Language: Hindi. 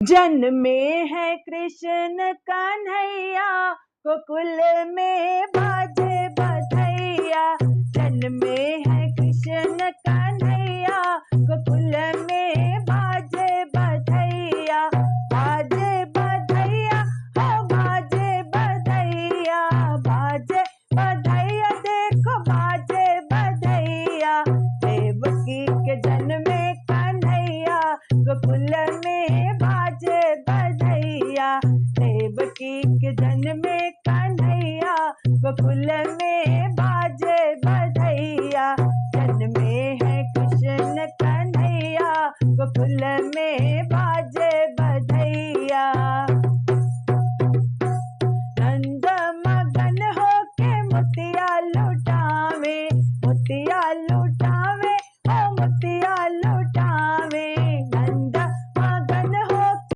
जन्मे है कृष्ण कन्हैया, गोकुल में बाजे बधैया। जन्मे है कृष्ण कन्हैया, गोकुल में बाजे बधैया। बाजे बधैया हो बाजे बधैया, बाजे बधैया देखो बाजे बधैया। देवकी के जन्मे कन्हैया, गोकुल में बाजे बधैया। देवकी के जन्मे कन्हैया, गोकुल में